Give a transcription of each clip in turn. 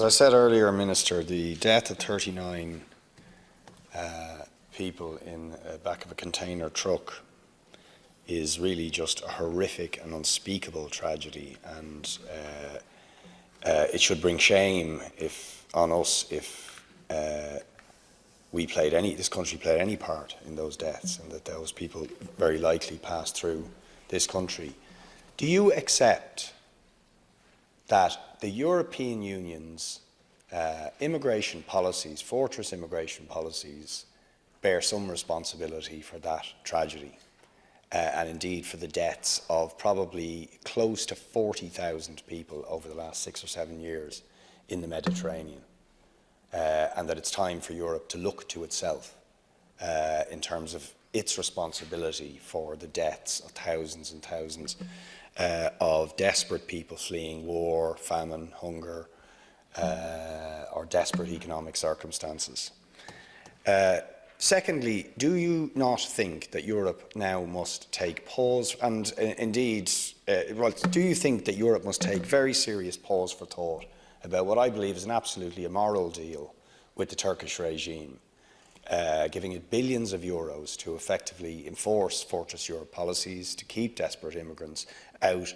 As I said earlier, Minister, the death of 39 people in the back of a container truck is really just a horrific and unspeakable tragedy, and it should bring shame on us if this country played any part in those deaths, and that those people very likely passed through this country. Do you accept that the European Union's immigration policies, fortress immigration policies, bear some responsibility for that tragedy, and indeed for the deaths of probably close to 40,000 people over the last 6 or 7 years in the Mediterranean, and that it's time for Europe to look to itself in terms of its responsibility for the deaths of thousands and thousands of desperate people fleeing war, famine, hunger, or desperate economic circumstances. Secondly, do you not think that Europe now must take pause, and indeed, do you think that Europe must take very serious pause for thought about what I believe is an absolutely immoral deal with the Turkish regime, giving it billions of euros to effectively enforce Fortress Europe policies, to keep desperate immigrants out,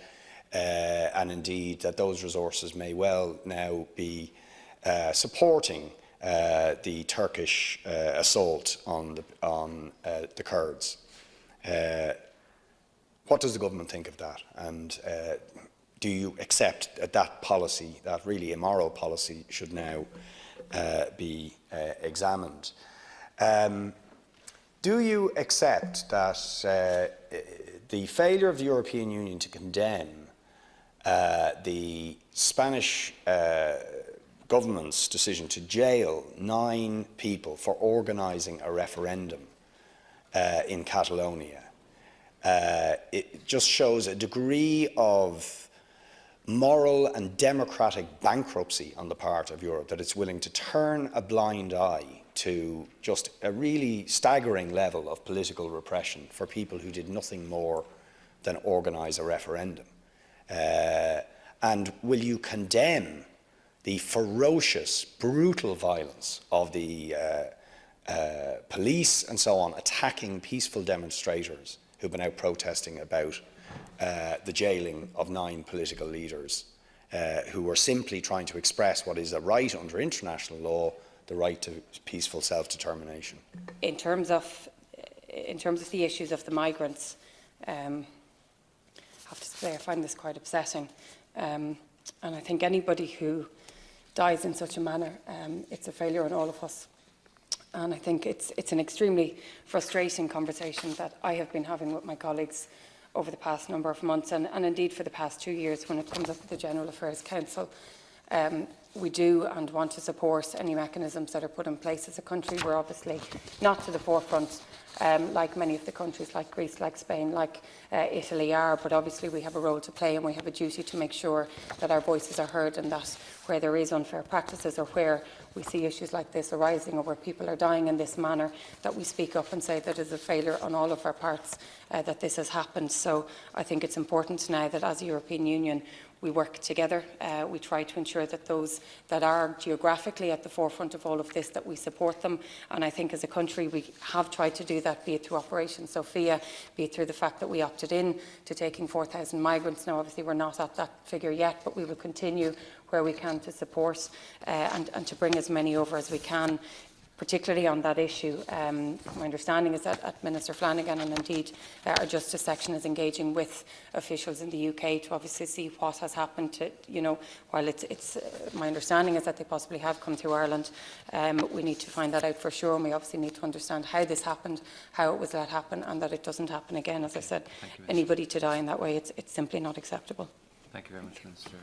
and indeed that those resources may well now be supporting the Turkish assault on the Kurds? What does the government think of that? And do you accept that that policy, that really immoral policy, should now be examined? Do you accept that the failure of the European Union to condemn the Spanish government's decision to jail 9 people for organising a referendum in Catalonia, it just shows a degree of moral and democratic bankruptcy on the part of Europe, that it's willing to turn a blind eye to just a really staggering level of political repression for people who did nothing more than organise a referendum? And will you condemn the ferocious, brutal violence of the police and so on, attacking peaceful demonstrators who've been out protesting about the jailing of 9 political leaders who were simply trying to express what is a right under international law, the right to peaceful self-determination? In terms of the issues of the migrants, I have to say I find this quite upsetting, and I think anybody who dies in such a manner, it's a failure on all of us. And I think it's an extremely frustrating conversation that I have been having with my colleagues over the past number of months, and indeed for the past 2 years when it comes up with the General Affairs Council. We do and want to support any mechanisms that are put in place as a country. We're obviously not to the forefront like many of the countries like Greece, like Spain, like Italy are, but obviously we have a role to play, and we have a duty to make sure that our voices are heard, and that where there is unfair practices or where we see issues like this arising or where people are dying in this manner, that we speak up and say that it is a failure on all of our parts that this has happened. So I think it's important now that as a European Union we work together. We try to ensure that those that are geographically at the forefront of all of this, that we support them. And I think as a country we have tried to do that, be it through Operation Sophia, be it through the fact that we opted in to taking 4,000 migrants. Now obviously we're not at that figure yet, but we will continue where we can to support and to bring as many over as we can, particularly on that issue. My understanding is that Minister Flanagan and indeed our Justice section is engaging with officials in the UK to obviously see what has happened to, while it's my understanding is that they possibly have come through Ireland. We need to find that out for sure, and we obviously need to understand how this happened, how it was let happen, and that it doesn't happen again. As I said, anybody to die in that way, it's simply not acceptable. Thank you very much, Minister.